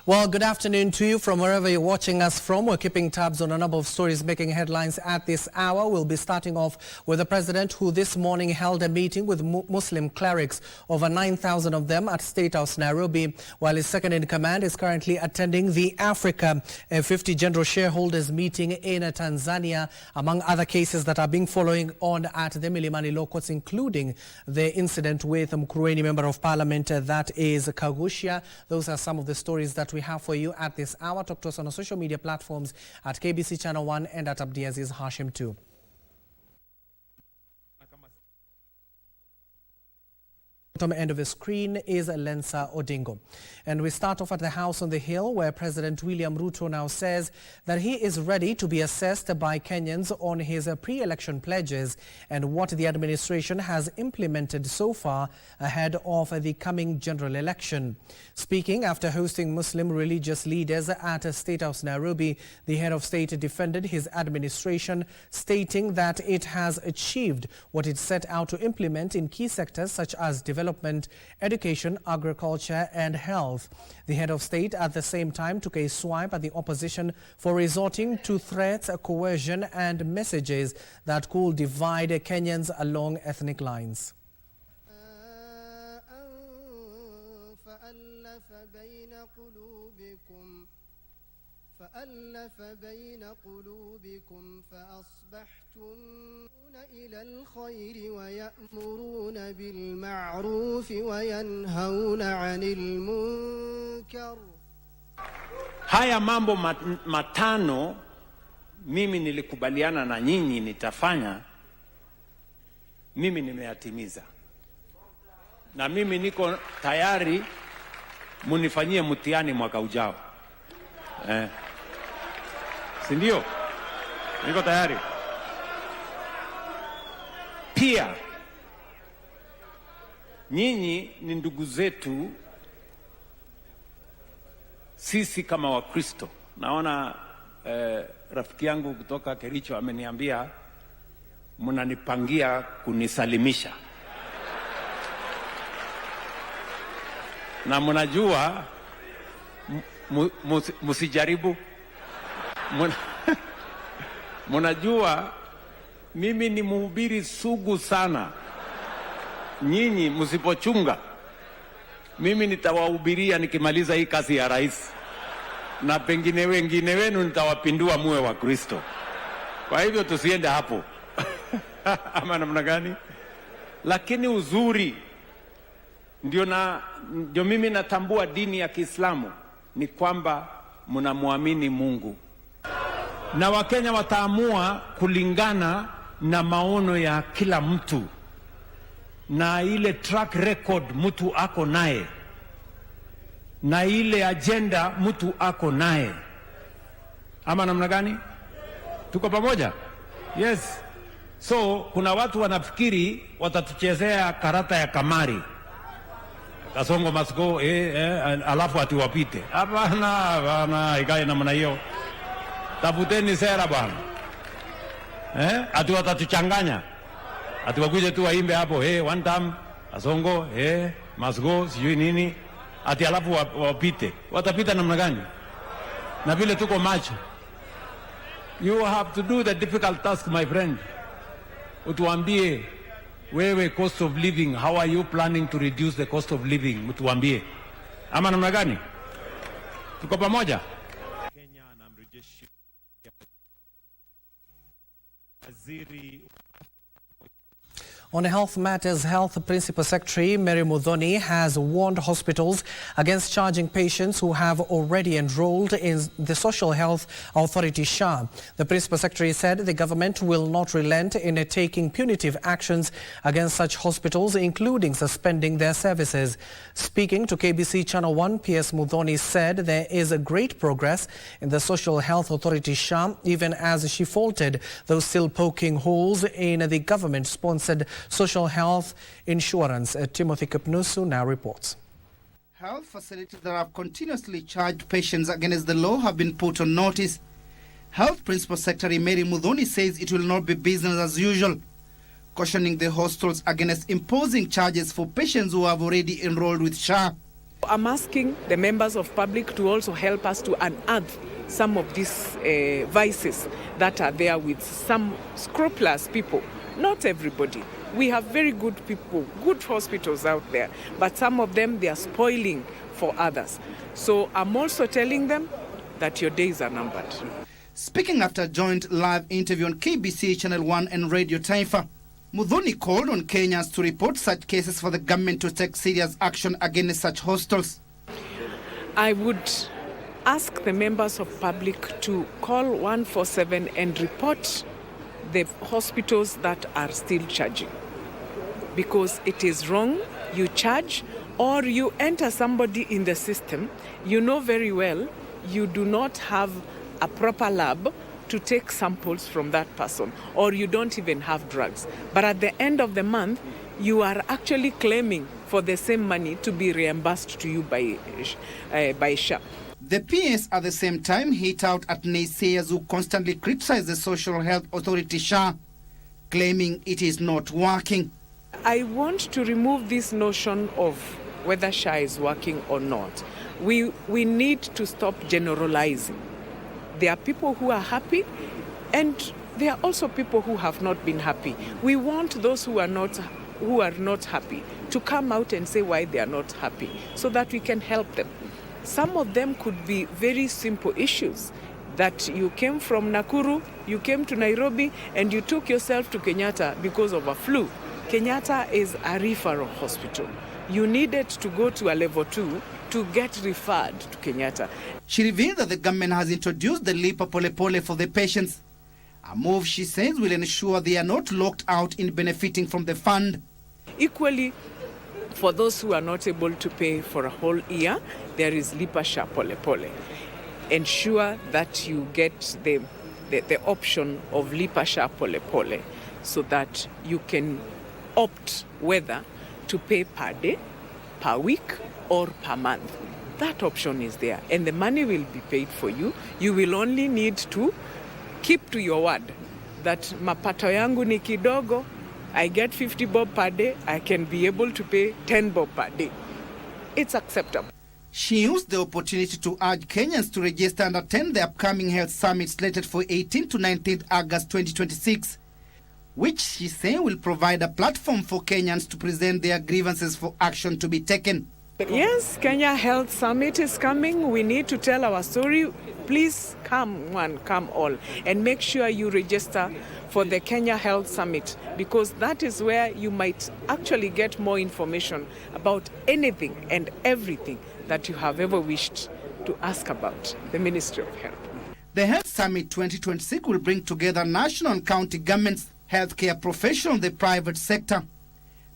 Well, good afternoon to you from wherever you're watching us from. We're keeping tabs on a number of stories making headlines at this hour. We'll be starting off with the president, who this morning held a meeting with Muslim clerics, over 9,000 of them, at State House, Nairobi, while his second in command is currently attending the Africa 50 General Shareholders meeting in Tanzania, among other cases that are being following on at the Milimani Law Courts, including the incident with Mkuruweni Member of Parliament, that is Kagushia. Those are some of the stories that we have for you at this hour. Talk to us on our social media platforms at KBC Channel 1 and at Abdiaziz Hashim 2. Bottom end of the screen is Lensa Odingo. And we start off at the House on the Hill, where President William Ruto now says that he is ready to be assessed by Kenyans on his pre-election pledges and what the administration has implemented so far ahead of the coming general election. Speaking after hosting Muslim religious leaders at State House Nairobi, the head of state defended his administration, stating that it has achieved what it set out to implement in key sectors such as development, education, agriculture and health. The head of state at the same time took a swipe at the opposition for resorting to threats, coercion and messages that could divide Kenyans along ethnic lines. فألف بين قلوبكم فأصبحتم إلى الخير ويأمرون بالمعروف وينهون عن المنكر. Haya mambo matano mimi nilikubaliana na nyinyi nitafanya, mimi nimeyatimiza. Na mimi niko tayari munifanyie mtihani mwaka ujao. Si ndio? Niko tayari. Pia nyinyi ni ndugu zetu sisi kama Wakristo. Naona rafiki yangu kutoka Kericho ameniambia mnanipangia kunisalimisha. Na mnajua musijaribu. Mnajua mimi ni mhubiri sugu sana. Nyinyi msipochunga, mimi nitawahubiria nikimaliza hii kazi ya rais, na pengine wengine wenu nitawapindua muwe wa Kristo. Kwa hivyo tusiende hapo. Ama namna gani? Lakini uzuri ndio mimi natambua dini ya Kiislamu ni kwamba mnamwamini Mungu. Na Wakenya wataamua kulingana na maono ya kila mtu na ile track record mtu ako naye na ile agenda mtu ako naye. Ama namna gani? Tuko pamoja? Yes. So kuna watu wanafikiri watatuchezea karata ya kamari. Kasongo must go, alafu atiwapite. Hapana, ikae namna hiyo. Tafuteni sera bwana. Ati watatuchanganya. Ati wakuje tu waimbe hapo, one time, Kasongo, must go, sijui nini. Ati alafu wapite. Watapita namna gani? Na vile tuko macho. You have to do the difficult task, my friend. Utuambie, wewe cost of living, how are you planning to reduce the cost of living? Mtuambie. Ama namna gani? Tuko pamoja? Kenya na mrejeshi waziri. On health matters, Health Principal Secretary Mary Muthoni has warned hospitals against charging patients who have already enrolled in the Social Health Authority SHA. The Principal Secretary said the government will not relent in taking punitive actions against such hospitals, including suspending their services. Speaking to KBC Channel 1, PS Muthoni said there is a great progress in the Social Health Authority SHA, even as she faulted those still poking holes in the government-sponsored social health insurance. Timothy Kapnusu now reports. Health facilities that have continuously charged patients against the law have been put on notice. Health Principal Secretary Mary Muthoni says it will not be business as usual, cautioning the hospitals against imposing charges for patients who have already enrolled with SHA. I'm asking the members of public to also help us to unearth some of these vices that are there with some scrupulous people. Not everybody. We have very good people, good hospitals out there, but some of them, they are spoiling for others. So I'm also telling them that your days are numbered. Speaking after a joint live interview on KBC Channel 1 and Radio Taifa, Muthoni called on Kenyans to report such cases for the government to take serious action against such hostels. I would ask the members of public to call 147 and report the hospitals that are still charging. Because it is wrong, you charge, or you enter somebody in the system, you know very well you do not have a proper lab to take samples from that person, or you don't even have drugs. But at the end of the month, you are actually claiming for the same money to be reimbursed to you by SHA. The PS at the same time hit out at naysayers who constantly criticize the Social Health Authority SHA, claiming it is not working. I want to remove this notion of whether SHA is working or not. We need to stop generalizing. There are people who are happy, and there are also people who have not been happy. We want those who are not happy to come out and say why they are not happy, so that we can help them. Some of them could be very simple issues, that you came from Nakuru, you came to Nairobi, and you took yourself to Kenyatta because of a flu. Kenyatta is a referral hospital. You needed to go to a level 2 to get referred to Kenyatta. She revealed that the government has introduced the Lipa Pole Pole for the patients, a move she says will ensure they are not locked out in benefiting from the fund. Equally, for those who are not able to pay for a whole year, there is Lipa Sha Pole Pole. Ensure that you get the option of Lipa Sha Pole Pole, so that you can opt whether to pay per day, per week, or per month. That option is there, and the money will be paid for you. You will only need to keep to your word that mapato yangu ni kidogo, I get 50 bob per day, I can be able to pay 10 bob per day. It's acceptable. She used the opportunity to urge Kenyans to register and attend the upcoming health summit slated for 18 to 19th August 2026, which she said will provide a platform for Kenyans to present their grievances for action to be taken. Yes, Kenya Health Summit is coming. We need to tell our story. Please come one, come all, and make sure you register for the Kenya Health Summit, because that is where you might actually get more information about anything and everything that you have ever wished to ask about the Ministry of Health. The Health Summit 2026 will bring together national and county governments, healthcare professionals, the private sector,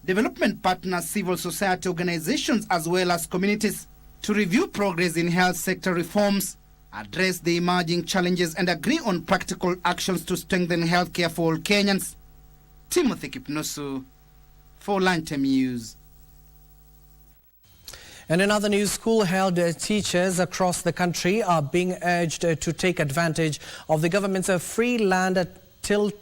development partners, civil society organizations, as well as communities, to review progress in health sector reforms, address the emerging challenges, and agree on practical actions to strengthen healthcare for all Kenyans. Timothy Kipnusu for Lunchtime News. And in other news, school-held teachers across the country are being urged to take advantage of the government's free land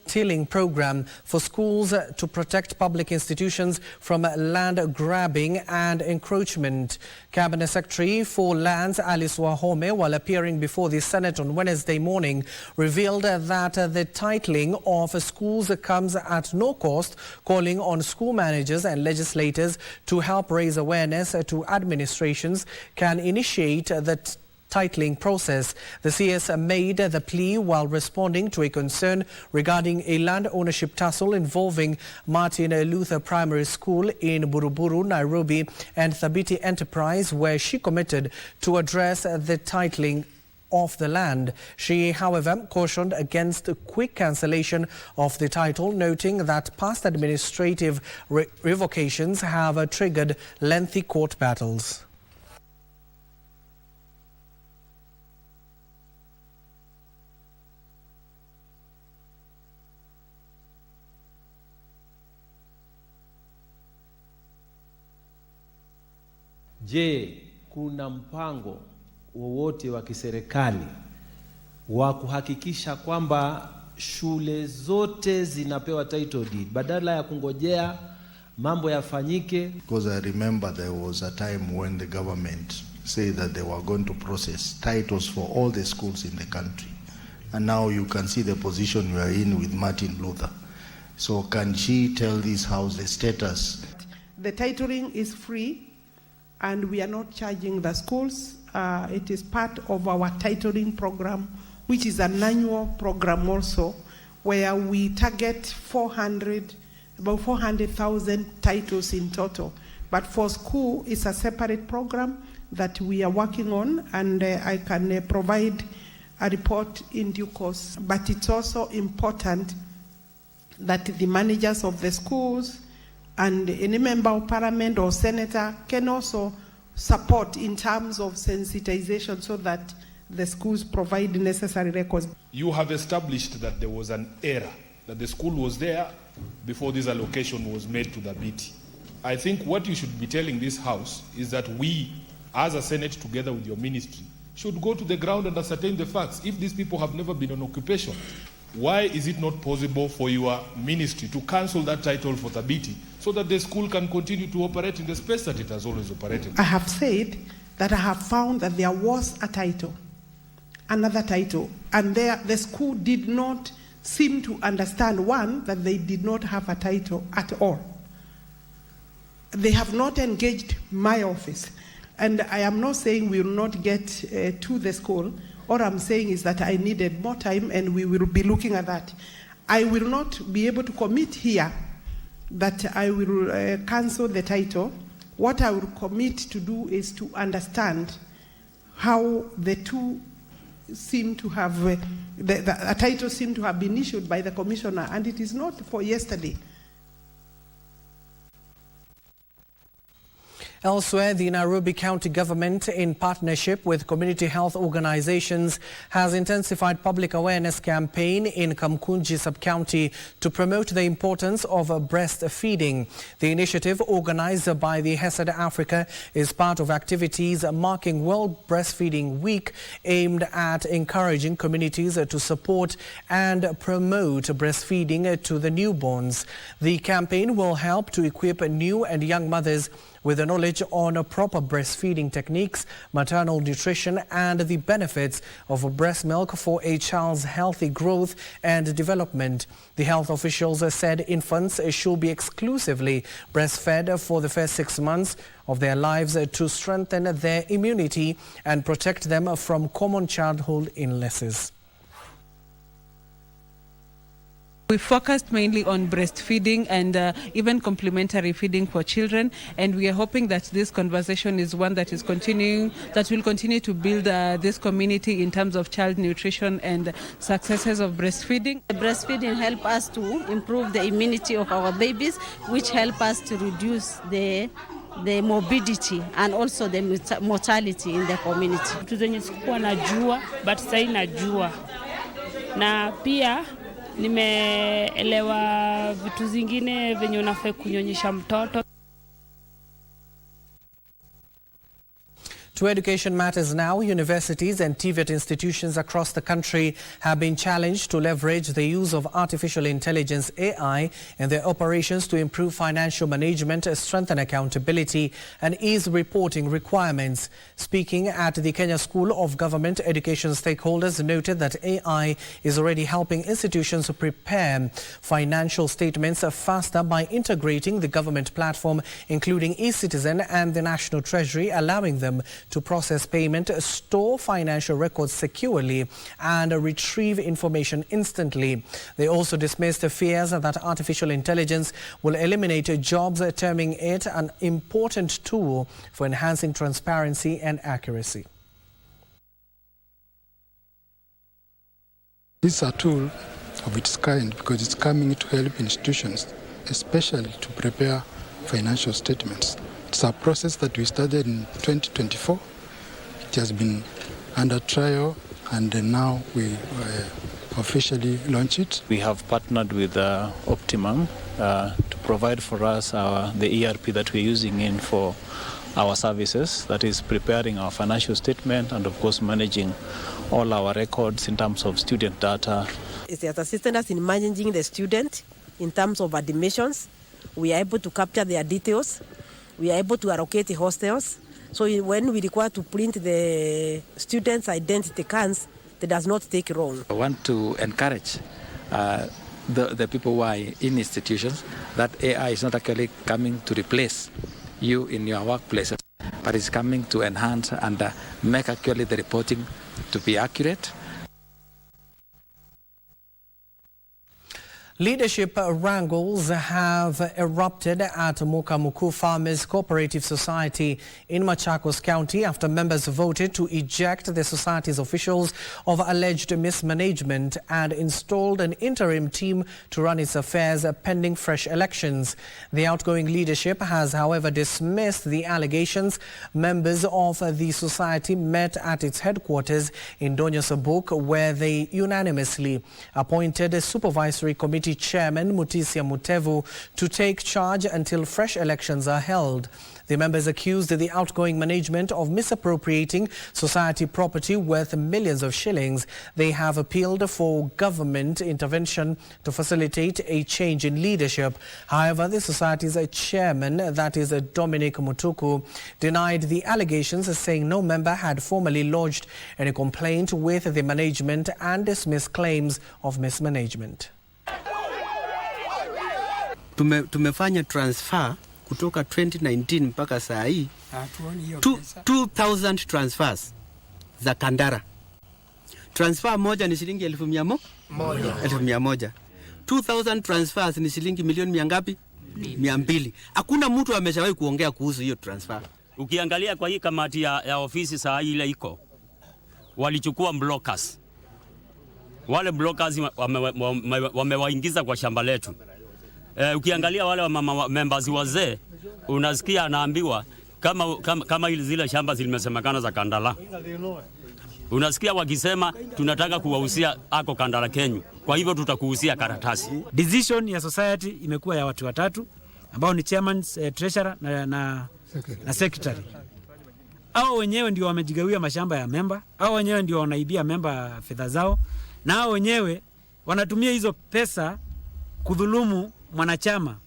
tilling program for schools to protect public institutions from land grabbing and encroachment. Cabinet Secretary for Lands Alice Wahome, while appearing before the Senate on Wednesday morning, revealed that the titling of schools comes at no cost, calling on school managers and legislators to help raise awareness to administrations can initiate the titling process. The CS made the plea while responding to a concern regarding a land ownership tussle involving Martin Luther Primary School in Buruburu, Nairobi, and Thabiti Enterprise, where she committed to address the titling of the land. She, however, cautioned against quick cancellation of the title, noting that past administrative revocations have triggered lengthy court battles. Je, kuna mpango wowote wa kiserikali wa kuhakikisha kwamba shule zote zinapewa title deed badala ya kungojea mambo yafanyike. Because I remember there was a time when the government said that they were going to process titles for all the schools in the country. And now you can see the position we are in with Martin Luther. So can she tell this house the status? The titling is free and we are not charging the schools. It is part of our titling program, which is an annual program also, where we target about 400,000 titles in total. But for school, it's a separate program that we are working on, and I can provide a report in due course. But it's also important that the managers of the schools and any member of parliament or senator can also support in terms of sensitization so that the schools provide the necessary records. You have established that there was an error, that the school was there before this allocation was made to the BT. I think what you should be telling this house is that we, as a Senate together with your ministry, should go to the ground and ascertain the facts. If these people have never been on occupation, why is it not possible for your ministry to cancel that title for the BT so that the school can continue to operate in the space that it has always operated? I have said that I have found that there was a title, another title, and the school did not seem to understand, one, that they did not have a title at all. They have not engaged my office. And I am not saying we will not get to the school. All I'm saying is that I needed more time and we will be looking at that. I will not be able to commit here that I will cancel the title. What I will commit to do is to understand how the two seem to have, a title seem to have been issued by the commissioner, and it is not for yesterday. Elsewhere, the Nairobi County government, in partnership with community health organizations, has intensified public awareness campaign in Kamkunji sub-county to promote the importance of breastfeeding. The initiative, organized by the HESED Africa, is part of activities marking World Breastfeeding Week, aimed at encouraging communities to support and promote breastfeeding to the newborns. The campaign will help to equip new and young mothers with the knowledge on proper breastfeeding techniques, maternal nutrition, and the benefits of breast milk for a child's healthy growth and development. The health officials said infants should be exclusively breastfed for the first 6 months of their lives to strengthen their immunity and protect them from common childhood illnesses. We focused mainly on breastfeeding and even complementary feeding for children, and we are hoping that this conversation is one that will continue to build this community in terms of child nutrition and successes of breastfeeding. Breastfeeding helps us to improve the immunity of our babies, which help us to reduce the morbidity and also the mortality in the community. Vitu zenye sikuwa najua, but sasa najua. Na pia nimeelewa vitu zingine venye unafaa kunyonyesha mtoto. To education matters now, universities and TVET institutions across the country have been challenged to leverage the use of artificial intelligence AI in their operations to improve financial management, strengthen accountability, and ease reporting requirements. Speaking at the Kenya School of Government, education stakeholders noted that AI is already helping institutions prepare financial statements faster by integrating the government platform, including eCitizen and the National Treasury, allowing them to process payment, store financial records securely, and retrieve information instantly. They also dismissed the fears that artificial intelligence will eliminate jobs, terming it an important tool for enhancing transparency and accuracy. This is a tool of its kind because it's coming to help institutions, especially to prepare financial statements. It's a process that we started in 2024. It has been under trial, and now we officially launch it. We have partnered with Optimum to provide for us the ERP that we're using for our services, that is preparing our financial statement and of course managing all our records in terms of student data. It has assisted us in managing the student in terms of admissions, We are able to capture their details. We are able to allocate hostels. So when we require to print the students' identity cards, that does not take long. I want to encourage the people who are in institutions that AI is not actually coming to replace you in your workplaces, but it's coming to enhance and make actually the reporting to be accurate. Leadership wrangles have erupted at Mukamuku Farmers Cooperative Society in Machakos County after members voted to eject the society's officials of alleged mismanagement and installed an interim team to run its affairs pending fresh elections. The outgoing leadership has, however, dismissed the allegations. Members of the society met at its headquarters in Donyo-Sabuk, where they unanimously appointed a supervisory committee chairman Mutisia Mutevu to take charge until fresh elections are held. The members accused the outgoing management of misappropriating society property worth millions of shillings. They have appealed for government intervention to facilitate a change in leadership. However, the society's chairman, that is Dominic Mutuku, denied the allegations, saying no member had formally lodged any complaint with the management and dismissed claims of mismanagement. Tumefanya transfer kutoka 2019 mpaka saa hii 2000 transfers za Kandara. Transfer moja ni shilingi 1,100. 2000 transfers ni shilingi milioni mia ngapi? 200. Hakuna mtu ameshawahi kuongea kuhusu hiyo transfer. Ukiangalia kwa hii kamati ya ofisi saa hii ile iko, walichukua blockers. Wale blockers wamewaingiza kwa shamba letu. Ukiangalia wale members wazee, unasikia anaambiwa kama zile shamba zilimesemekana za Kandala. Unasikia wakisema tunataka kuwahusia ako Kandala Kenya, kwa hivyo tutakuhusia karatasi. Decision ya society imekuwa ya watu watatu ambao ni chairman, treasurer na secretary. Hao wenyewe ndio wamejigawia mashamba ya memba, hao wenyewe ndio wanaibia memba fedha zao, na hao wenyewe wanatumia hizo pesa kudhulumu mwanachama.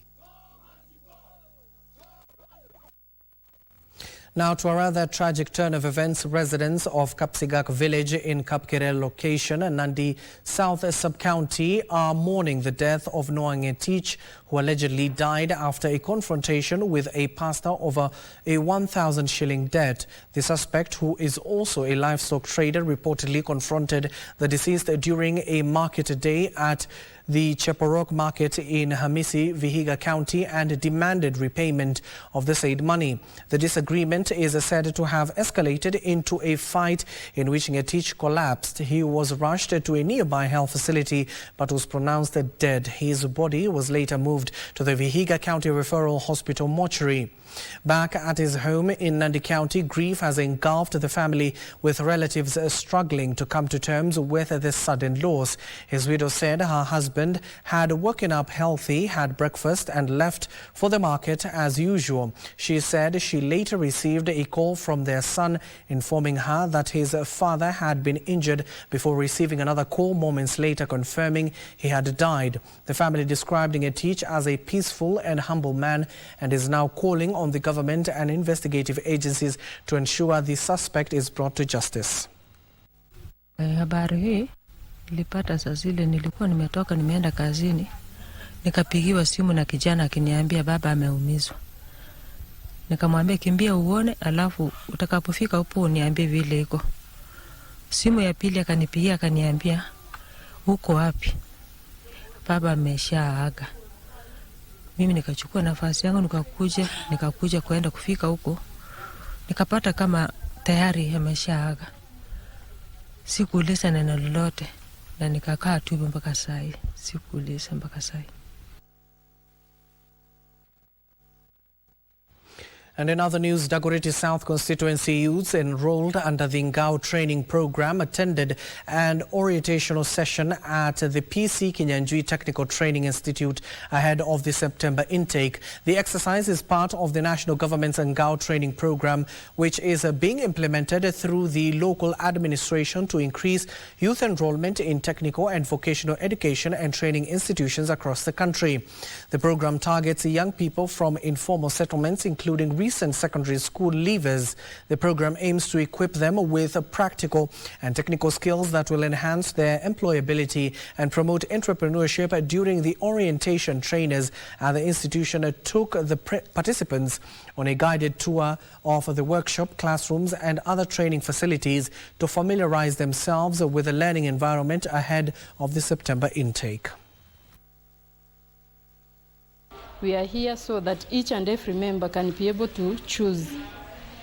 Now to a rather tragic turn of events, residents of Kapsigak village in Kapkirel location, Nandi South Sub-County, are mourning the death of Noange Teach, who allegedly died after a confrontation with a pastor over a 1,000 shilling debt. The suspect, who is also a livestock trader, reportedly confronted the deceased during a market day at the Cheporok market in Hamisi, Vihiga County, and demanded repayment of the said money. The disagreement is said to have escalated into a fight in which Ngetich collapsed. He was rushed to a nearby health facility but was pronounced dead. His body was later moved to the Vihiga County Referral Hospital mortuary. Back at his home in Nandi County, grief has engulfed the family, with relatives struggling to come to terms with this sudden loss. His widow said her husband had woken up healthy, had breakfast and left for the market as usual. She said she later received a call from their son informing her that his father had been injured, before receiving another call moments later confirming he had died. The family described Ngetich as a peaceful and humble man and is now calling on the government and investigative agencies to ensure the suspect is brought to justice. Habari hii nilipata saa zile nilikuwa nimetoka nimeenda kazini, nikapigiwa simu na kijana akiniambia baba ameumizwa. Nikamwambia kimbia uone, alafu utakapofika hapo uniambie vile iko. Simu ya pili akanipigia akaniambia uko wapi? Baba ameshaaga. Mimi nikachukua nafasi yangu nikakuja kwenda kufika huko. Nikapata kama tayari ameshaaga. Sikuuliza neno lolote na nikakaa tu mpaka saa hii. Sikuuliza mpaka saa hii. And in other news, Dagoretti South constituency youths enrolled under the Ngao training program attended an orientational session at the PC Kinyanjui Technical Training Institute ahead of the September intake. The exercise is part of the national government's Ngao training program, which is being implemented through the local administration to increase youth enrollment in technical and vocational education and training institutions across the country. The program targets young people from informal settlements, including recent secondary school leavers. The program aims to equip them with practical and technical skills that will enhance their employability and promote entrepreneurship. During the orientation, trainers at the institution took the participants on a guided tour of the workshop, classrooms and other training facilities to familiarize themselves with the learning environment ahead of the September intake. We are here so that each and every member can be able to choose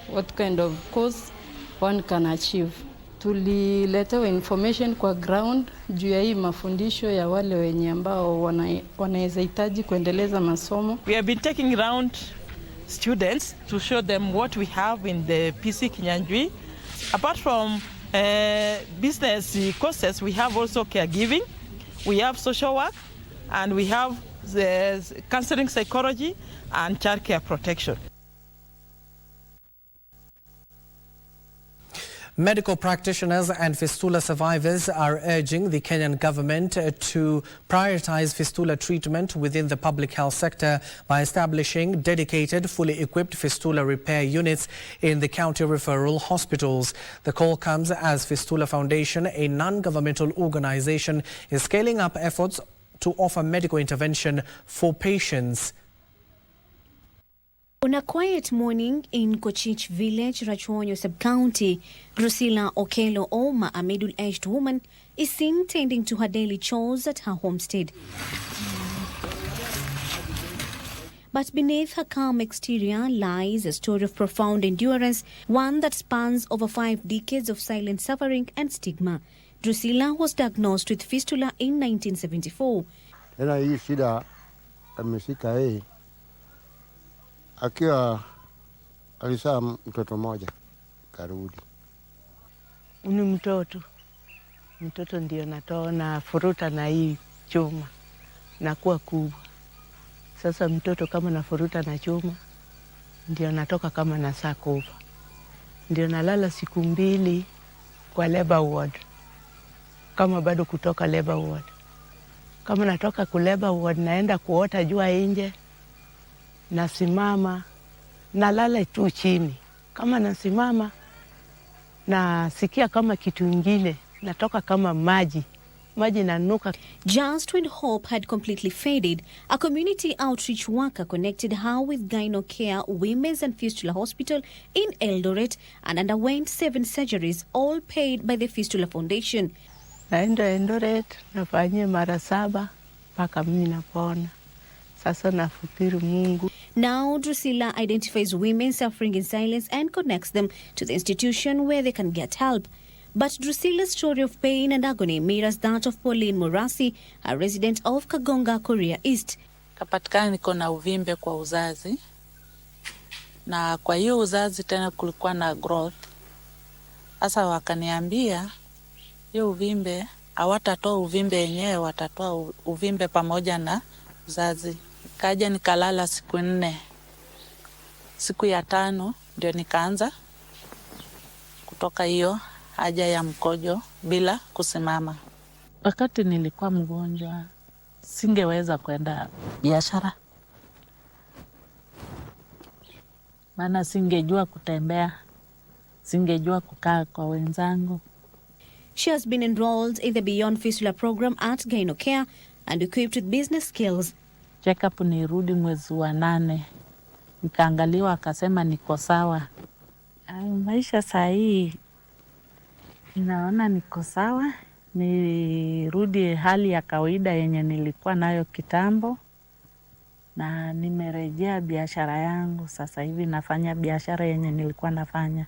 what kind of course one can achieve. Tuliletewa information kwa ground juu ya hii mafundisho ya wale wenye ambao wanaweza hitaji kuendeleza masomo. We have been taking around students to show them what we have in the PC Kinyanjui. Apart from business courses, we have also caregiving, we have social work, and we have the counseling psychology and child care protection. Medical practitioners and fistula survivors are urging the Kenyan government to prioritize fistula treatment within the public health sector by establishing dedicated, fully equipped fistula repair units in the county referral hospitals. The call comes as Fistula Foundation, a non-governmental organization, is scaling up efforts to offer medical intervention for patients. On a quiet morning in Kochich village, Rachuonyo sub-county, Drusilla Okelo Oma, a middle-aged woman, is seen tending to her daily chores at her homestead. But beneath her calm exterior lies a story of profound endurance, one that spans over 5 decades of silent suffering and stigma. Drusilla was diagnosed with fistula in 1974. Hii shida ameshika yeye akiwa alizaa mtoto mmoja karudi. Ni mtoto ndio natoa na furuta na hii chuma na kuwa kubwa. Sasa mtoto kama na furuta na chuma ndio natoka kama na saa kufa. Ndio nalala siku 2 kwa labor ward. Kama bado kutoka labor ward. Kama natoka ku labor ward naenda kuota jua nje. Nasimama, nalala tu chini. Kama nasimama, nasikia kama kitu ingine, natoka kama maji nanuka. Just when hope had completely faded, a community outreach worker connected her with Gyno Care Women's and Fistula Hospital in Eldoret and underwent 7 surgeries, all paid by the Fistula Foundation. Naenda Eldoret, nafanyia mara 7 mpaka mimi napona. Sasa nafikiri Mungu. Now, Drusilla identifies women suffering in silence and connects them to the institution where they can get help. But Drusilla's story of pain and agony mirrors that of Pauline Morasi, a resident of Kagonga, Korea East. Kapatikana niko na uvimbe kwa uzazi. Na kwa hiyo uzazi tena kulikuwa na growth. Sasa wakaniambia hiyo uvimbe hawatatoa uvimbe yenyewe, watatoa uvimbe pamoja na uzazi. Kaja nikalala siku 4. Siku ya 5 ndio nikaanza kutoka hiyo haja ya mkojo bila kusimama. Wakati nilikuwa mgonjwa singeweza kwenda biashara. Maana singejua kutembea, singejua kukaa kwa wenzangu. She has been enrolled in the Beyond Fistula program at Gyno Care and equipped with business skills. Check-up nirudi mwezi wa 8. Nikaangaliwa akasema niko sawa. Maisha saa hii naona niko sawa. Nirudi hali ya kawaida yenye nilikuwa nayo kitambo. Na nimerejea biashara yangu. Sasa hivi nafanya biashara yenye nilikuwa nafanya.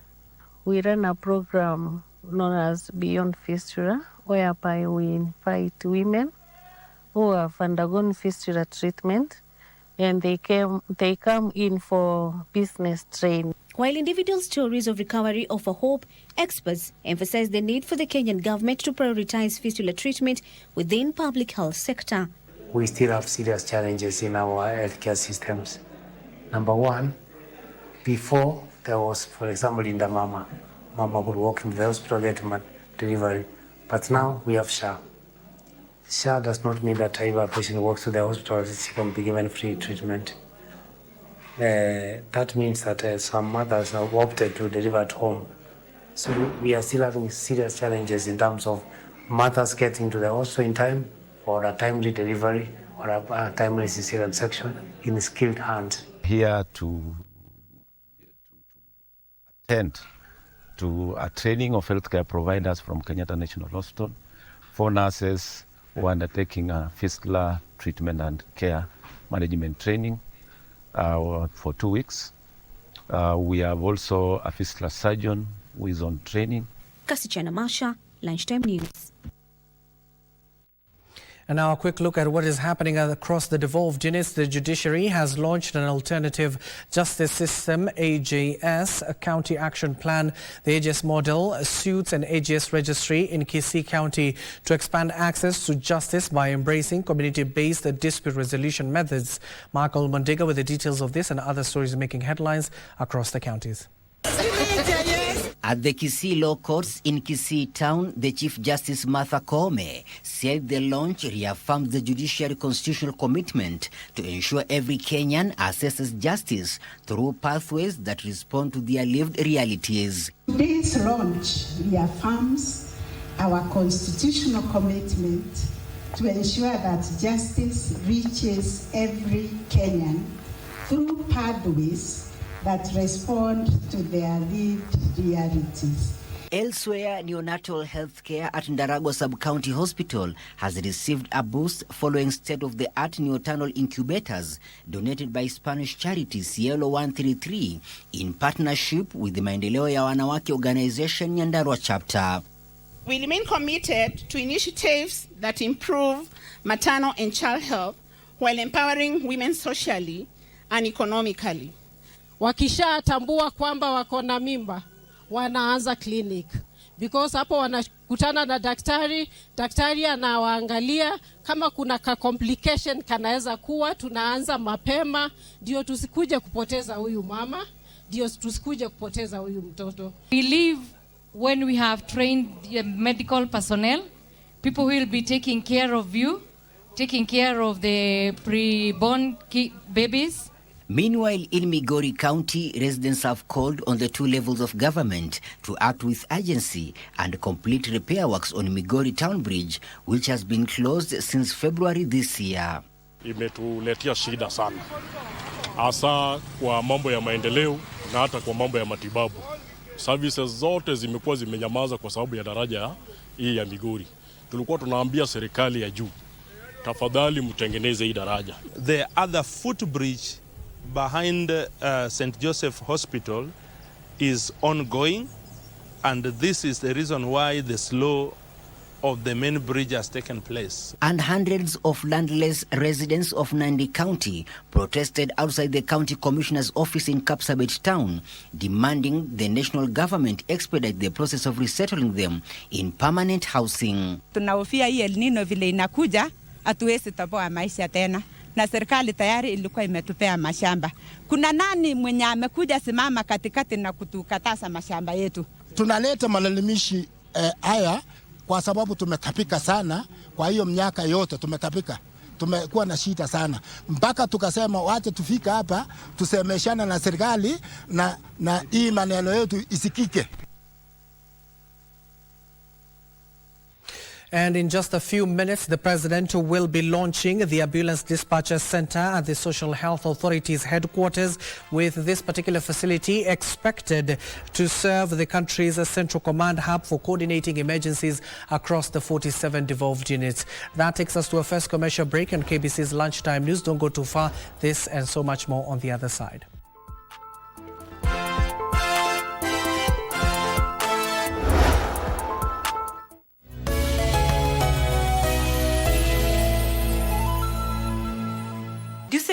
We run a program known as Beyond Fistula, whereby we invite women who have undergone fistula treatment and they come in for business training. While individual stories of recovery offer hope, experts emphasize the need for the Kenyan government to prioritize fistula treatment within public health sector. We still have serious challenges in our healthcare systems. Number one, before there was, for example, in the mama would walk into the hospital, get delivery. But now we have SHA. SHA does not mean that if a patient walks to the hospital, she can be given free treatment. That means that some mothers have opted to deliver at home. So we are still having serious challenges in terms of mothers getting to the hospital in time, or a timely delivery, or a timely cesarean section in skilled hands. Here to attend to a training of healthcare providers from Kenyatta National Hospital, 4 nurses who are undertaking a fistula treatment and care management training for 2 weeks. We have also a fistula surgeon who is on training. Kasichana Masha, Lunchtime News. And now a quick look at what is happening across the devolved units. The judiciary has launched an alternative justice system, AJS, a county action plan. The AJS model suits an AJS registry in Kisii County to expand access to justice by embracing community-based dispute resolution methods. Michael Mondiga with the details of this and other stories making headlines across the counties. At the Kisii Law Courts in Kisii Town, the Chief Justice Martha Koome said the launch reaffirms the judiciary constitutional commitment to ensure every Kenyan accesses justice through pathways that respond to their lived realities. Today's launch reaffirms our constitutional commitment to ensure that justice reaches every Kenyan through pathways that respond to their lived realities. Elsewhere, neonatal health care at Ndaragwa Sub-County Hospital has received a boost following state-of-the-art neonatal incubators donated by Spanish charity Cielo 133 in partnership with the Maendeleo ya Wanawake Organization Nyandarua chapter. We remain committed to initiatives that improve maternal and child health while empowering women socially and economically. Wakishatambua kwamba wako na mimba, wanaanza clinic. Because hapo wanakutana na daktari anawaangalia kama kuna ka complication kanaweza kuwa, tunaanza mapema ndio tusikuje kupoteza huyu mama, ndio tusikuje kupoteza huyu mtoto. We live when we have trained medical personnel, people who will be taking care of you, taking care of the pre-born babies. Meanwhile, in Migori County, residents have called on the 2 levels of government to act with urgency and complete repair works on Migori Town Bridge, which has been closed since February this year. Imetuletea shida sana, hasa kwa mambo ya maendeleo na hata kwa mambo ya matibabu. Services zote zimekuwa zimenyamaza kwa sababu ya daraja hii ya Migori. Tulikuwa tunaambia serikali ya juu, tafadhali mtengeneze hii daraja. The other footbridge behind St. Joseph Hospital is ongoing, and this is the reason why the slow of the main bridge has taken place. And hundreds of landless residents of Nandi County protested outside the county commissioner's office in Kapsabet town, demanding the national government expedite the process of resettling them in permanent housing. Tunahofia hii El Nino vile inakuja, hatuwezi toboa maisha tena. Na serikali tayari ilikuwa imetupea mashamba. Kuna nani mwenye amekuja simama katikati na kutukataza mashamba yetu? Tunaleta malalamishi haya kwa sababu tumetapika sana. Kwa hiyo miaka yote tumetapika, tumekuwa na shida sana, mpaka tukasema wacha tufika hapa tusemeshana na serikali na hii maneno yetu isikike. And in just a few minutes, the President will be launching the Ambulance Dispatcher Center at the Social Health Authority's headquarters, with this particular facility expected to serve the country's central command hub for coordinating emergencies across the 47 devolved units. That takes us to a first commercial break on KBC's Lunchtime News. Don't go too far. This and so much more on the other side.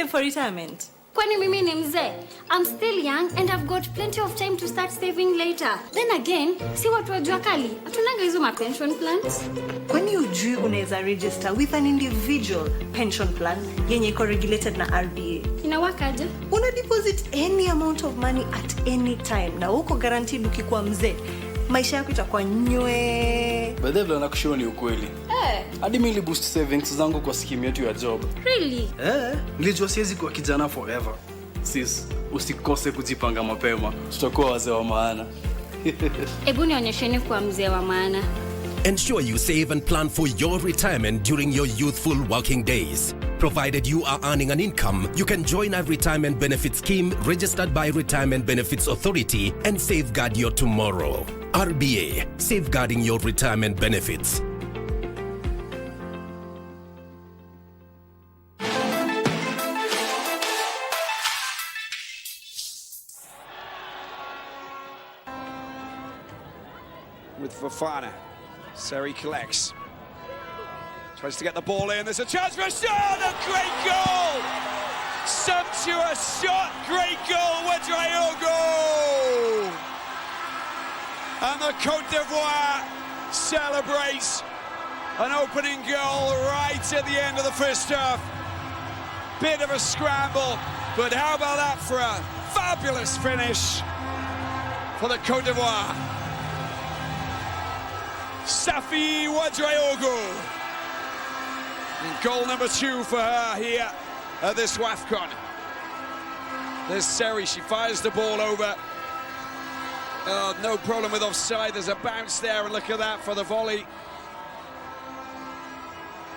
save for retirement? Kwani mimi ni mzee? I'm still young and I've got plenty of time to start saving later. Then again, si watu wa jua kali, hatunanga hizo ma pension plans. Kwani ujui unaweza register with an individual pension plan yenye iko regulated na RBA? Inawakaje? Una deposit any amount of money at any time na uko guaranteed ukikuwa mzee. Maisha yako itakuwa nywe. By the way, nakushua ni ukweli. Hadi mimi boost savings zangu kwa scheme yetu ya job. Really? Nilijua siwezi kuwa kijana forever. Sis, usikose kujipanga mapema. Tutakuwa wazee wa maana. Ebu nionyesheni kuwa mzee wa maana. Ensure you save and plan for your retirement during your youthful working days. Provided you are earning an income, you can join a retirement benefit scheme registered by Retirement Benefits Authority and safeguard your tomorrow. RBA, safeguarding your retirement benefits. With Fofana, Seri collects. Tries to get the ball in, there's a chance for a shot, a great goal! Sumptuous shot, great goal, Ouedraogo! And the Côte d'Ivoire celebrates an opening goal right at the end of the first half. Bit of a scramble, but how about that for a fabulous finish for the Côte d'Ivoire? Safi Ouedraogo. And goal number 2 for her here at this WAFCON. There's Seri, she fires the ball over. Oh, no problem with offside, there's a bounce there, and look at that for the volley.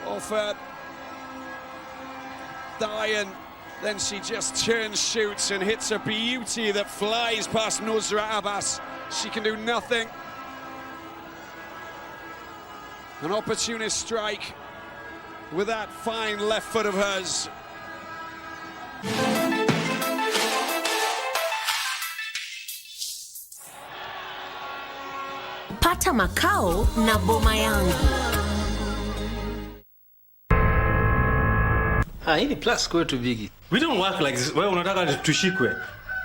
Off Diane, then she just turns, shoots, and hits a beauty that flies past Nusra Abbas. She can do nothing. An opportunist strike with that fine left foot of hers. Pata makao na boma yangu. Hii ni plus kwetu bigi. We don't work like this. Wewe unataka tushikwe.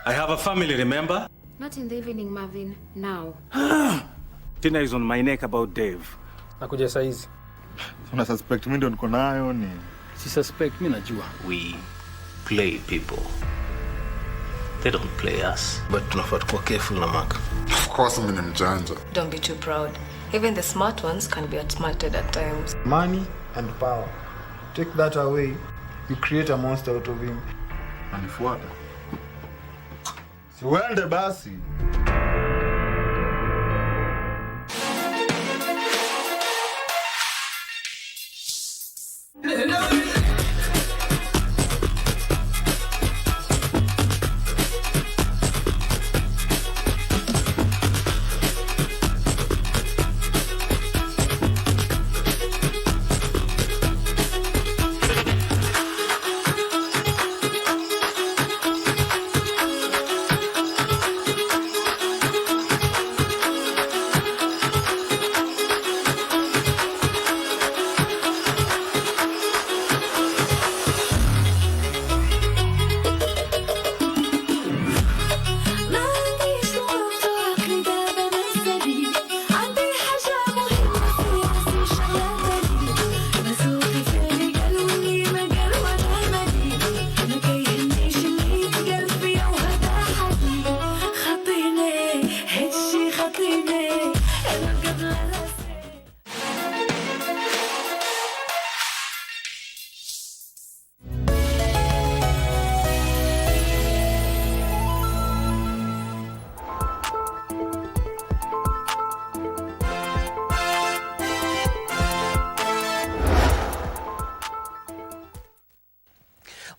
I have a family, remember? Not in the evening, Marvin. Now. Tina is on my neck about Dave. Nakuja saizi. Una suspect mimi ndo niko nayo ni? Si suspect, mimi najua. We play people. They don't play us. But tunafaa kuwa careful na Mark. Of course mimi ni mjanja. Don't be too proud. Even the smart ones can be outsmarted at times. Money and power. Take that away, you create a monster out of him. Anifuata. Siwende basi.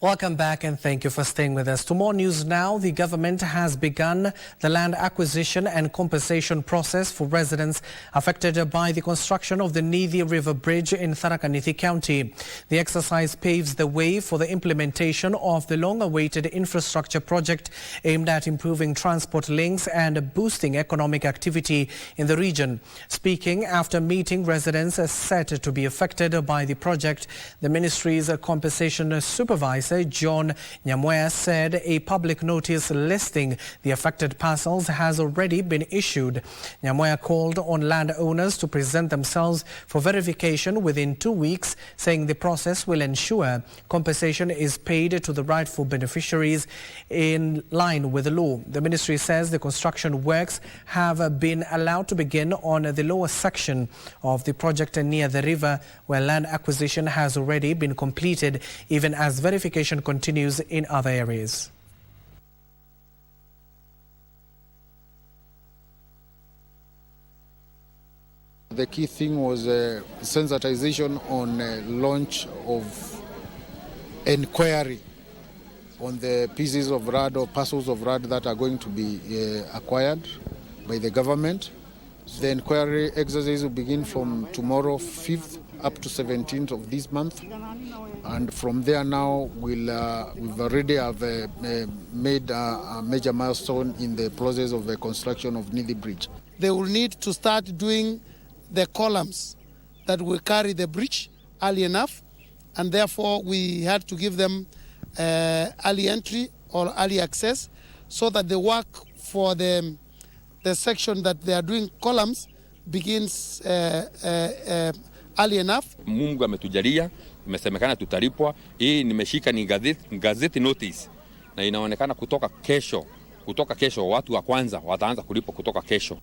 Welcome back and thank you for staying with us. To more news now, the government has begun the land acquisition and compensation process for residents affected by the construction of the Nithi River Bridge in Nithi County. The exercise paves the way for the implementation of the long-awaited infrastructure project aimed at improving transport links and boosting economic activity in the region. Speaking after meeting residents said to be affected by the project, the ministry's compensation supervisor Advisor John Nyamwea said a public notice listing the affected parcels has already been issued. Nyamwea called on landowners to present themselves for verification within 2 weeks, saying the process will ensure compensation is paid to the rightful beneficiaries in line with the law. The ministry says the construction works have been allowed to begin on the lower section of the project near the river, where land acquisition has already been completed, even as verification continues in other areas. The key thing was sensitization on launch of inquiry on the pieces of land or parcels of land that are going to be acquired by the government. The inquiry exercise will begin from tomorrow, 5th, up to 17th of this month. And from there now, we've already made a major milestone in the process of the construction of Nithi Bridge. They will need to start doing the columns that will carry the bridge early enough, and therefore we had to give them early entry or early access so that the work for the section that they are doing columns begins early enough. Mungu ametujalia, imesemekana tutalipwa. Hii nimeshika ni gazeti notice na inaonekana kutoka kesho watu wa kwanza wataanza kulipwa kutoka kesho.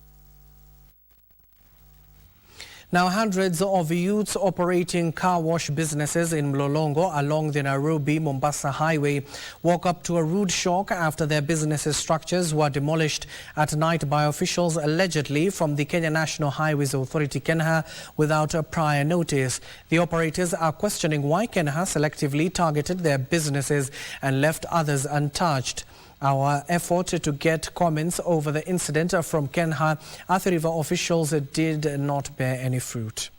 Now, hundreds of youths operating car wash businesses in Mlolongo along the Nairobi-Mombasa highway woke up to a rude shock after their businesses' structures were demolished at night by officials allegedly from the Kenya National Highways Authority, KENHA, without a prior notice. The operators are questioning why KENHA selectively targeted their businesses and left others untouched. Our effort to get comments over the incident from KENHA Athi River officials did not bear any fruit.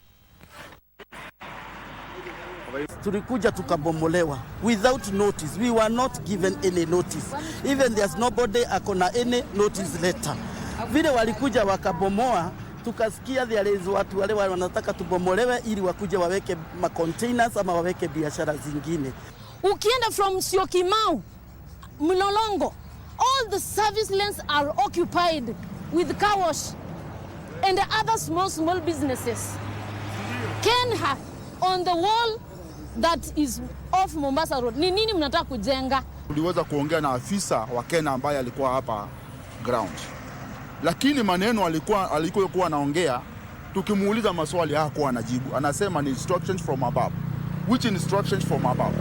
Tulikuja tukabomolewa without notice. We were not given any notice. Even there's nobody akona any notice letter. Vile walikuja wakabomoa, tukasikia there is watu wale wanataka tubomolewe ili wakuja waweke containers ama waweke biashara zingine. Ukienda from Syokimau, Mlolongo, all the service lanes are occupied with car wash and other small businesses. KENHA on the wall that is off Mombasa Road. Ni nini mnataka kujenga? Tuliweza kuongea na afisa wa KENHA ambaye alikuwa hapa ground. Lakini maneno alikuwa anaongea, tukimuuliza maswali hakuwa anajibu. Anasema ni instructions from above. Which instructions from above?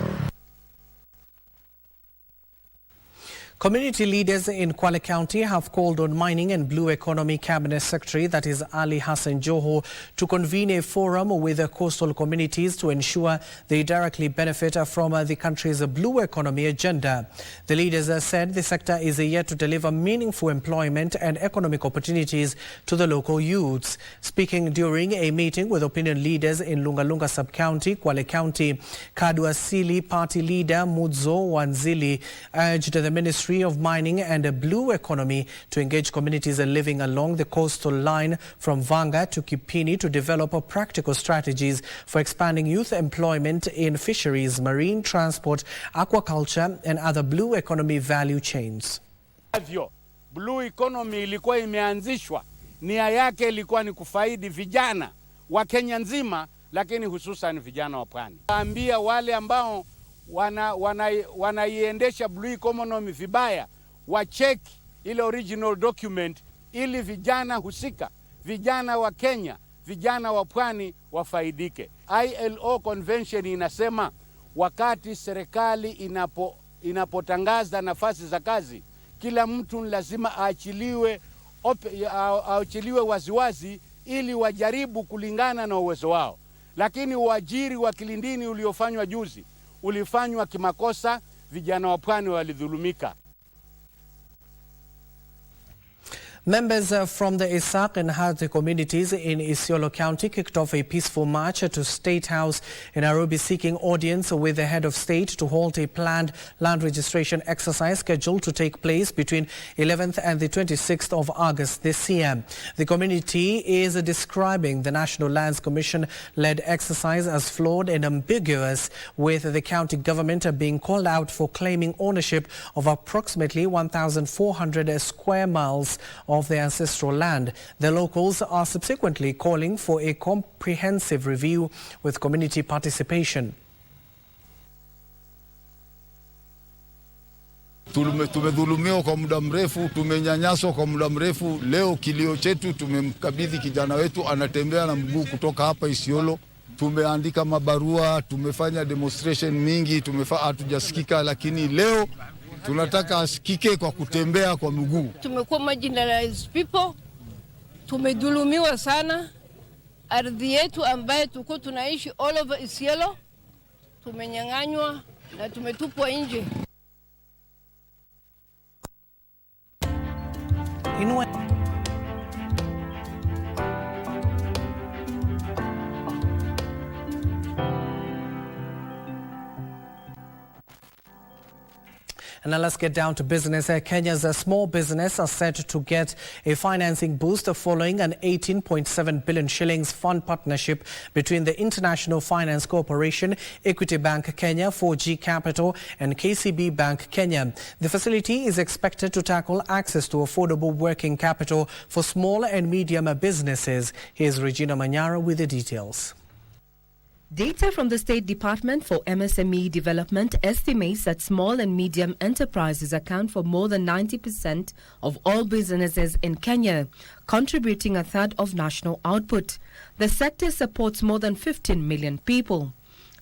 Community leaders in Kwale County have called on Mining and Blue Economy Cabinet Secretary, that is Ali Hassan Joho, to convene a forum with the coastal communities to ensure they directly benefit from the country's blue economy agenda. The leaders said the sector is yet to deliver meaningful employment and economic opportunities to the local youths. Speaking during a meeting with opinion leaders in Lungalunga Sub-County, Kwale County, Kaduasili Party leader Mudzo Wanzili urged the Ministry of Mining and a Blue Economy to engage communities living along the coastal line from Vanga to Kipini to develop practical strategies for expanding youth employment in fisheries, marine transport, aquaculture and other blue economy value chains. Blue Economy ilikuwa imeanzishwa, nia yake ilikuwa ni kufaidi vijana wa Kenya nzima, lakini hususan vijana wa pwani. Ambia wale ambao wanaiendesha Blue Economy vibaya, wacheki ile original document ili vijana husika, vijana wa Kenya, vijana wa pwani wafaidike. ILO convention inasema wakati serikali inapotangaza nafasi za kazi, kila mtu lazima aachiliwe waziwazi ili wajaribu kulingana na uwezo wao. Lakini uajiri wa Kilindini uliofanywa juzi ulifanywa kimakosa, vijana wa pwani walidhulumika. Members from the Isak and Harte communities in Isiolo County kicked off a peaceful march to State House in Nairobi seeking audience with the head of state to halt a planned land registration exercise scheduled to take place between 11th and the 26th of August this year. The community is describing the National Lands Commission-led exercise as flawed and ambiguous, with the county government being called out for claiming ownership of approximately 1,400 square miles of their ancestral land. The locals are subsequently calling for a comprehensive review with community participation. Tumedhulumiwa kwa muda mrefu, tumenyanyaswa kwa muda mrefu. Leo kilio chetu, tumemkabidhi kijana wetu, anatembea na mguu kutoka hapa Isiolo. Tumeandika mabarua, tumefanya demonstration mingi, hatujasikika, lakini leo tunataka asikike kwa kutembea kwa mguu. Tumekuwa marginalized people, tumedhulumiwa sana. Ardhi yetu ambaye tuko tunaishi all over Isiolo tumenyang'anywa na tumetupwa nje. And now let's get down to business. Kenya's small business are set to get a financing boost following an 18.7 billion shillings fund partnership between the International Finance Corporation, Equity Bank Kenya, 4G Capital and KCB Bank Kenya. The facility is expected to tackle access to affordable working capital for small and medium businesses. Here's Regina Manyara with the details. Data from the State Department for MSME Development estimates that small and medium enterprises account for more than 90% of all businesses in Kenya, contributing a third of national output. The sector supports more than 15 million people.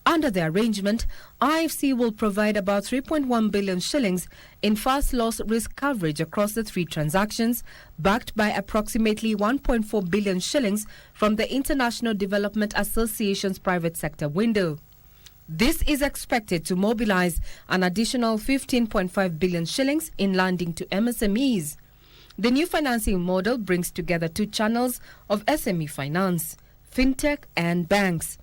Under the arrangement, IFC will provide about 3.1 billion shillings in first loss risk coverage across the three transactions, backed by approximately 1.4 billion shillings from the International Development Association's private sector window. This is expected to mobilize an additional 15.5 billion shillings in lending to MSMEs. The new financing model brings together two channels of SME finance, fintech and banks.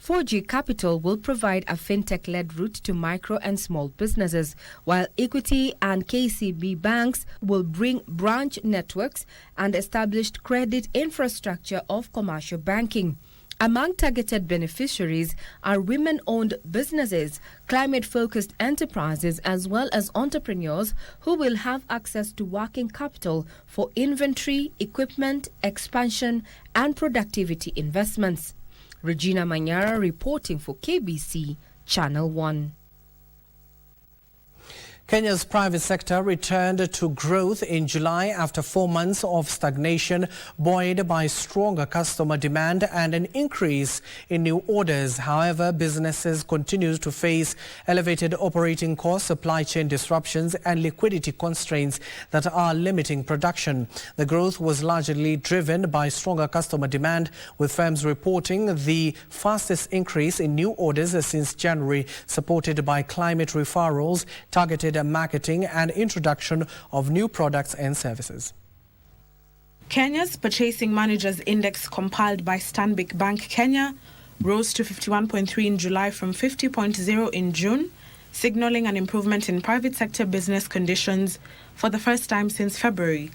4G Capital will provide a fintech-led route to micro and small businesses, while Equity and KCB banks will bring branch networks and established credit infrastructure of commercial banking. Among targeted beneficiaries are women-owned businesses, climate-focused enterprises, as well as entrepreneurs who will have access to working capital for inventory, equipment, expansion, and productivity investments. Regina Manyara reporting for KBC Channel 1. Kenya's private sector returned to growth in July after 4 months of stagnation, buoyed by stronger customer demand and an increase in new orders. However, businesses continue to face elevated operating costs, supply chain disruptions and liquidity constraints that are limiting production. The growth was largely driven by stronger customer demand, with firms reporting the fastest increase in new orders since January, supported by climate referrals, targeted marketing and introduction of new products and services. Kenya's Purchasing Managers Index, compiled by Stanbic Bank Kenya, rose to 51.3 in July from 50.0 in June, signaling an improvement in private sector business conditions for the first time since February.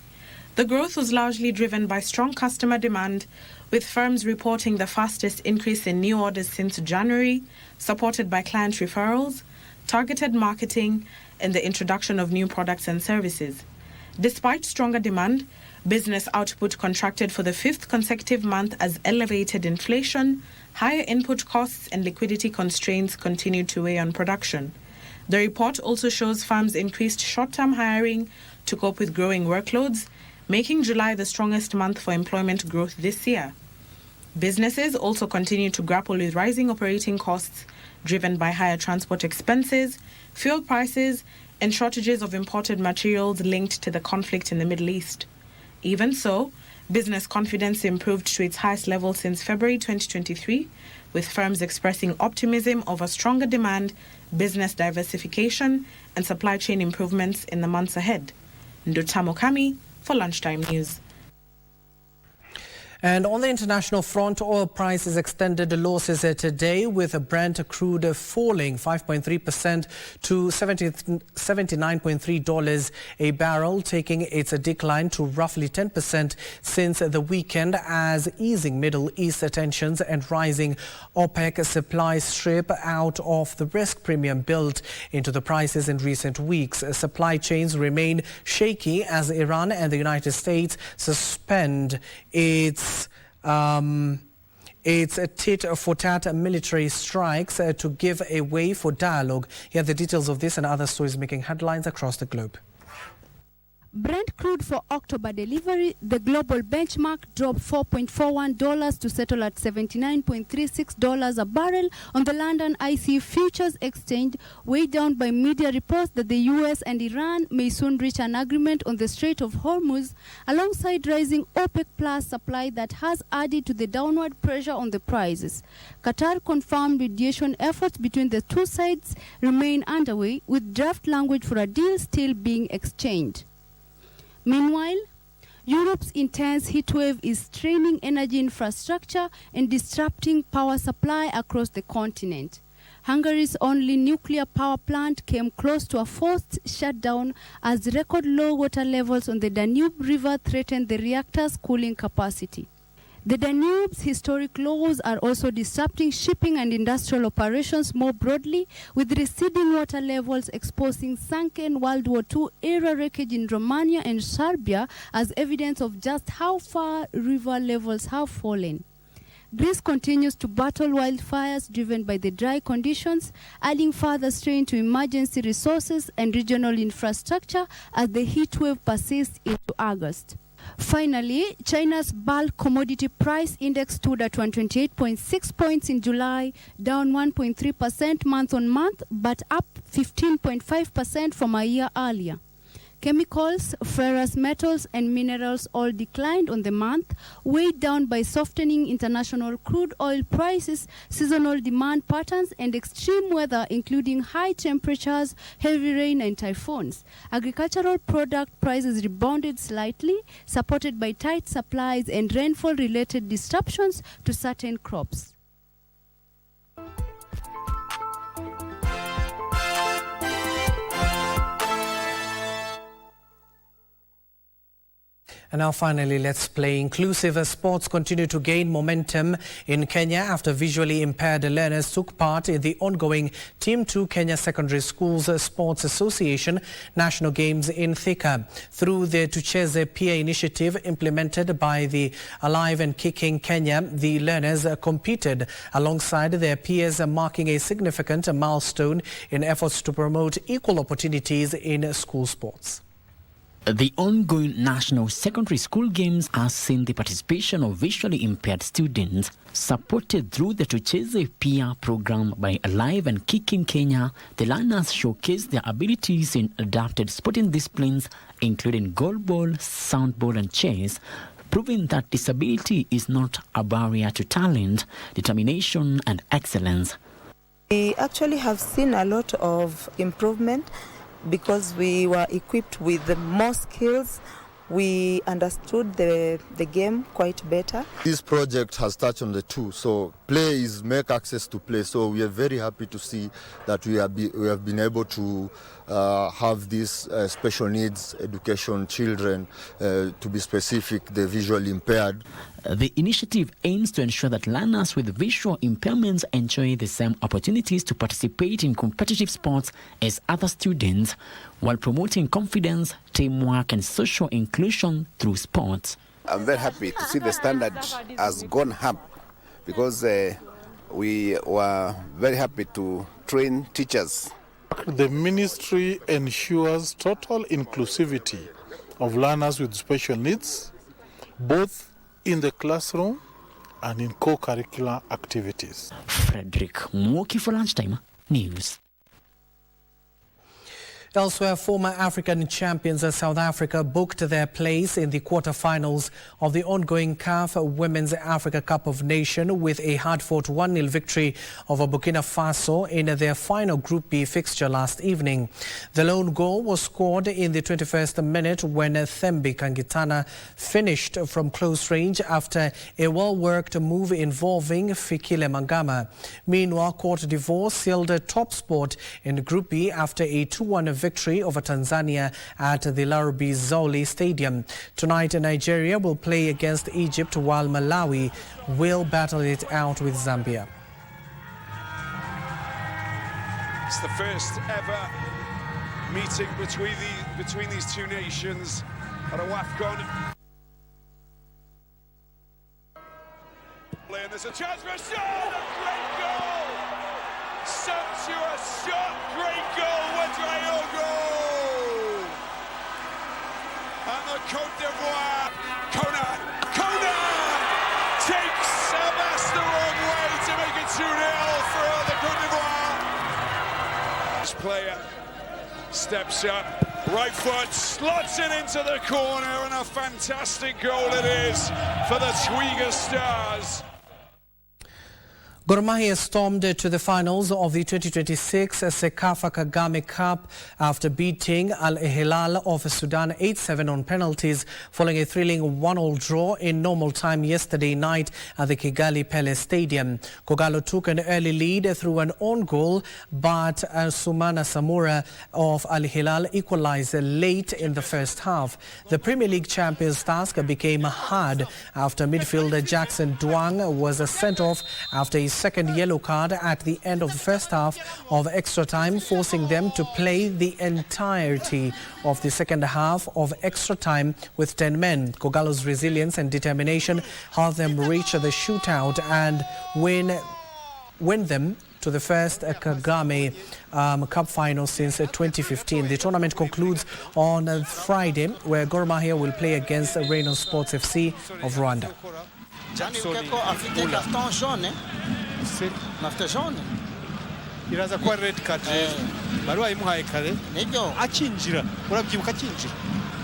The growth was largely driven by strong customer demand, with firms reporting the fastest increase in new orders since January, supported by client referrals, targeted marketing, and the introduction of new products and services. Despite stronger demand, business output contracted for the fifth consecutive month as elevated inflation, higher input costs, and liquidity constraints continued to weigh on production. The report also shows firms increased short-term hiring to cope with growing workloads, making July the strongest month for employment growth this year. Businesses also continue to grapple with rising operating costs, driven by higher transport expenses, fuel prices, and shortages of imported materials linked to the conflict in the Middle East. Even so, business confidence improved to its highest level since February 2023, with firms expressing optimism over stronger demand, business diversification, and supply chain improvements in the months ahead. Ndutamo Kami for Lunchtime News. And on the international front, oil prices extended losses today, with Brent crude falling 5.3% to $79.3 a barrel, taking its decline to roughly 10% since the weekend, as easing Middle East tensions and rising OPEC supply strip out of the risk premium built into the prices in recent weeks. Supply chains remain shaky as Iran and the United States suspend its tit-for-tat military strikes to give a way for dialogue. Here are the details of this and other stories making headlines across the globe. Brent crude for October delivery, the global benchmark dropped $4.41 to settle at $79.36 a barrel on the London ICE Futures Exchange, weighed down by media reports that the US and Iran may soon reach an agreement on the Strait of Hormuz, alongside rising OPEC Plus supply that has added to the downward pressure on the prices. Qatar confirmed mediation efforts between the two sides remain underway, with draft language for a deal still being exchanged. Meanwhile, Europe's intense heatwave is straining energy infrastructure and disrupting power supply across the continent. Hungary's only nuclear power plant came close to a forced shutdown as record low water levels on the Danube River threatened the reactor's cooling capacity. The Danube's historic lows are also disrupting shipping and industrial operations more broadly, with receding water levels exposing sunken World War II-era wreckage in Romania and Serbia as evidence of just how far river levels have fallen. Greece continues to battle wildfires driven by the dry conditions, adding further strain to emergency resources and regional infrastructure as the heatwave persists into August. Finally, China's bulk commodity price index stood at 128.6 points in July, down 1.3% month-on-month, but up 15.5% from a year earlier. Chemicals, ferrous metals, and minerals all declined on the month, weighed down by softening international crude oil prices, seasonal demand patterns, and extreme weather, including high temperatures, heavy rain, and typhoons. Agricultural product prices rebounded slightly, supported by tight supplies and rainfall-related disruptions to certain crops. And now finally, let's play. Inclusive sports continue to gain momentum in Kenya after visually impaired learners took part in the ongoing Team 2 Kenya Secondary Schools Sports Association National Games in Thika. Through the Tucheze Pia initiative implemented by the Alive and Kicking Kenya, the learners competed alongside their peers, marking a significant milestone in efforts to promote equal opportunities in school sports. The ongoing National Secondary School Games has seen the participation of visually impaired students, supported through the Tucheze Pia program by Alive and Kicking Kenya. The learners showcase their abilities in adapted sporting disciplines, including goalball, soundball, and chess, proving that disability is not a barrier to talent, determination, and excellence. We actually have seen a lot of improvement, because we were equipped with more skills. We understood the game quite better. This project has touched on the two, so play is make access to play. So we are very happy to see that we have been able to have these special needs education children, to be specific, the visually impaired. The initiative aims to ensure that learners with visual impairments enjoy the same opportunities to participate in competitive sports as other students, while promoting confidence, teamwork, and social inclusion through sports. I'm very happy to see the standard has gone up, because we were very happy to train teachers. The ministry ensures total inclusivity of learners with special needs, both in the classroom and in co-curricular activities. Frederick Mwoki for Lunchtime News. Elsewhere, former African champions of South Africa booked their place in the quarter-finals of the ongoing CAF Women's Africa Cup of Nations with a hard-fought 1-0 victory over Burkina Faso in their final Group B fixture last evening. The lone goal was scored in the 21st minute when Thembi Kangitana finished from close range after a well-worked move involving Fikile Mangama. Meanwhile, Cote d'Ivoire sealed a top spot in Group B after a 2-1 victory over Tanzania at the Larubi Zoli Stadium. Tonight, Nigeria will play against Egypt while Malawi will battle it out with Zambia. It's the first ever meeting between these two nations at a WAFCON. And there's a chance for a shot! A great goal! Sumptuous shot! Great goal! Ouedraogo! And the Côte d'Ivoire, Conan takes a pass the wrong way to make it 2-0 for the Côte d'Ivoire. This player steps up, right foot, slots it into the corner, and a fantastic goal it is for the Twiga Stars. Gor Mahia stormed to the finals of the 2026 Sekafa Kagame Cup after beating Al Hilal of Sudan 8-7 on penalties following a thrilling 1-1 draw in normal time yesterday night at the Kigali Pele Stadium. Kogalo took an early lead through an own goal, but Sumana Samura of Al Hilal equalized late in the first half. The Premier League champions' task became hard after midfielder Jackson Duang was sent off after his second yellow card at the end of the first half of extra time, forcing them to play the entirety of the second half of extra time with 10 men. Kogalo's resilience and determination helped them reach the shootout and win them to the first Kagame Cup final since 2015. The tournament concludes on Friday, where Gor Mahia will play against Reynolds Sports FC of Rwanda. iraza kwa red card baruwa imuhaye kare akinjira urabyibuka akinjira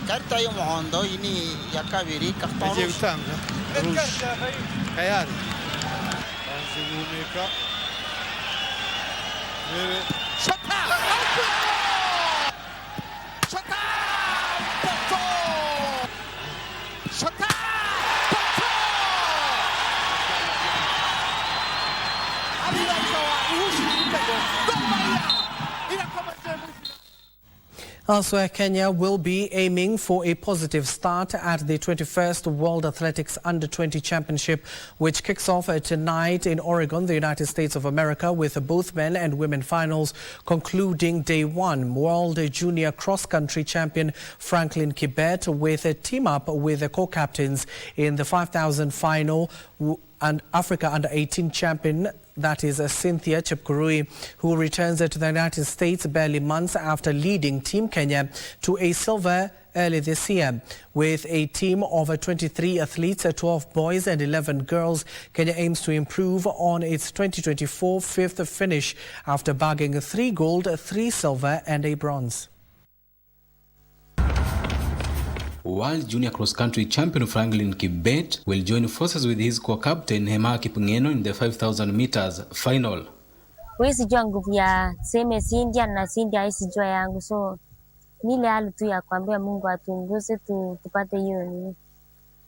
karita y'umuhondo ini ya kabiri karton rouge utanga rouge tayari azibumeka shota shota shota Elsewhere, Kenya will be aiming for a positive start at the 21st World Athletics Under-20 Championship, which kicks off tonight in Oregon, the United States of America, with both men and women finals concluding day one. World Junior Cross-Country Champion Franklin Kibet with a team-up with the co-captains in the 5,000 final, and Africa Under-18 champion, that is Cynthia Chepkurui, who returns to the United States barely months after leading Team Kenya to a silver early this year. With a team of 23 athletes, 12 boys and 11 girls, Kenya aims to improve on its 2024 fifth finish after bagging 3 gold, 3 silver and a bronze. World Junior Cross-Country Champion Franklin Kibet will join forces with his co-captain Hema Kipngeno in the 5,000 meters final. Wezi jua nguvu ya seme Cindia na Cindia hisi jua yangu, so nile hali tu ya kuambia Mungu atuongoze tupate hiyo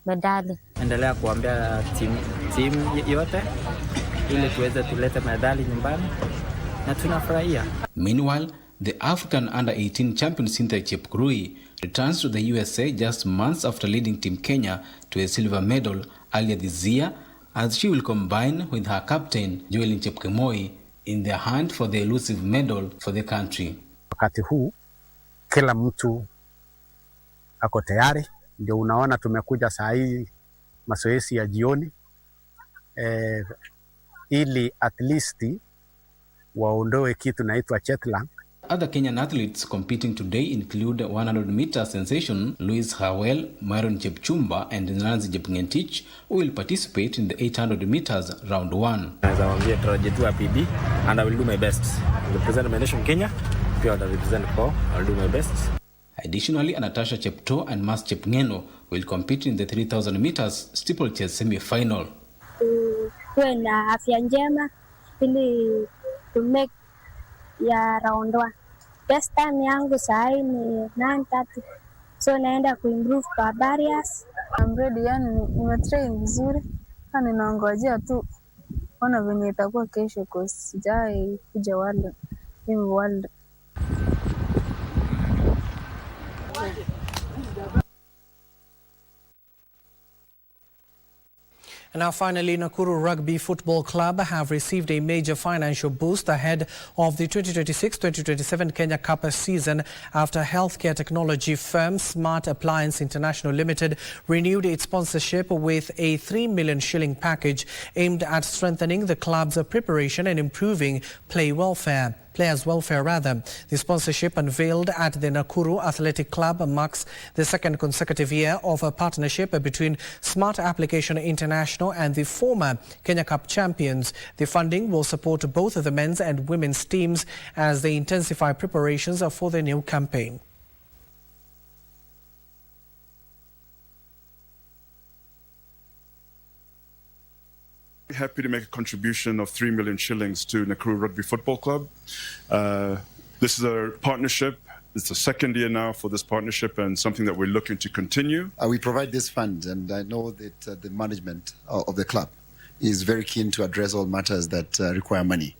medali. Endelea kuambia timu yote ili tuweze tulete medali nyumbani na tunafurahia. Meanwhile, the African Under-18 champion Cynthia Chepkurui returns to the USA just months after leading Team Kenya to a silver medal earlier this year, as she will combine with her captain Joel Chepkemoi in their hunt for the elusive medal for the country. Wakati huu kila mtu ako tayari, ndio unaona tumekuja saa hii mazoezi ya jioni ili at least waondoe kitu naitwa jetlag. Other Kenyan athletes competing today include 100-meter sensation Louis Hawel, Myron Chepchumba and Nancy Jepngetich, who will participate in the 800 meters round 1. As I am here to PB and I will do my best to represent my nation Kenya pia watarepresent kwa. I'll do my best. Additionally, Anastasia Chepto and Mas Chepngeno will compete in the 3,000 meters steeplechase semi-final. Tuwe na afya njema ili to make ya round 1. Best time yangu sahi ni 9:30. So naenda kuimprove kwa barriers. I'm ready, yani nimetrain vizuri. Na ninaongojea tu ona venye itakuwa kesho kwa sijai kuja world. And now finally, Nakuru Rugby Football Club have received a major financial boost ahead of the 2026-2027 Kenya Cup season after healthcare technology firm Smart Appliance International Limited renewed its sponsorship with a 3 million shilling package aimed at strengthening the club's preparation and improving players' welfare. The sponsorship unveiled at the Nakuru Athletic Club marks the second consecutive year of a partnership between Smart Application International and the former Kenya Cup champions. The funding will support both the men's and women's teams as they intensify preparations for the new campaign. Happy to make a contribution of 3 million shillings to Nakuru Rugby Football Club. This is a partnership. It's the second year now for this partnership and something that we're looking to continue. We provide this fund, and I know that the management of the club is very keen to address all matters that require money,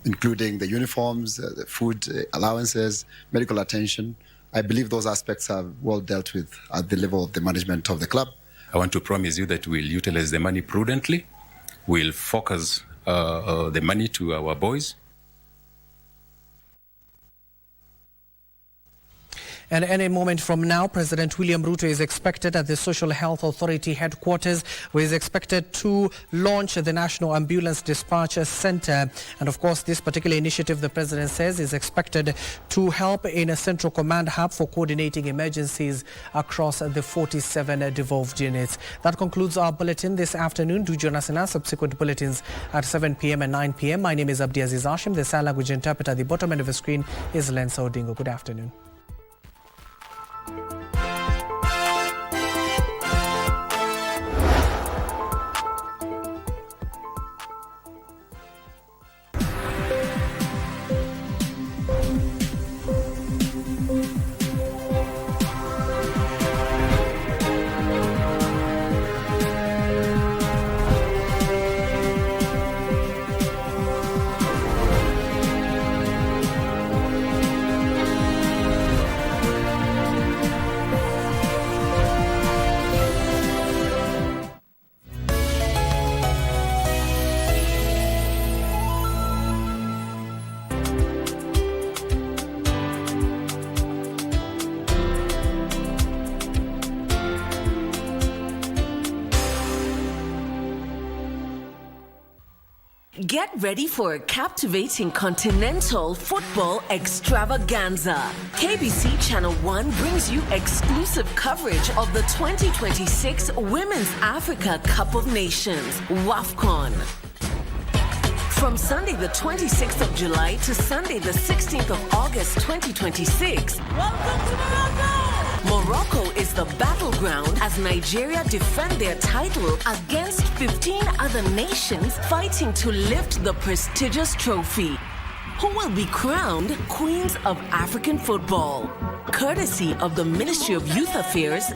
including the uniforms, the food allowances, medical attention. I believe those aspects are well dealt with at the level of the management of the club. I want to promise you that we'll utilize the money prudently. We'll focus the money to our boys. And any moment from now, President William Ruto is expected at the Social Health Authority headquarters, where he is expected to launch the National Ambulance Dispatch Center. And of course, this particular initiative, the President says, is expected to help in a central command hub for coordinating emergencies across the 47 devolved units. That concludes our bulletin this afternoon. Do join us in our subsequent bulletins at 7 p.m. and 9 p.m. My name is Abdiaziz Hashim. The sign language interpreter at the bottom end of the screen is Lensa Odingo. Good afternoon. Get ready for a captivating continental football extravaganza. KBC Channel 1 brings you exclusive coverage of the 2026 Women's Africa Cup of Nations, WAFCON. From Sunday the 26th of July to Sunday the 16th of August 2026. Welcome to Morocco! Morocco is the battleground as Nigeria defend their title against 15 other nations fighting to lift the prestigious trophy. Who will be crowned Queens of African Football? Courtesy of the Ministry of Youth Affairs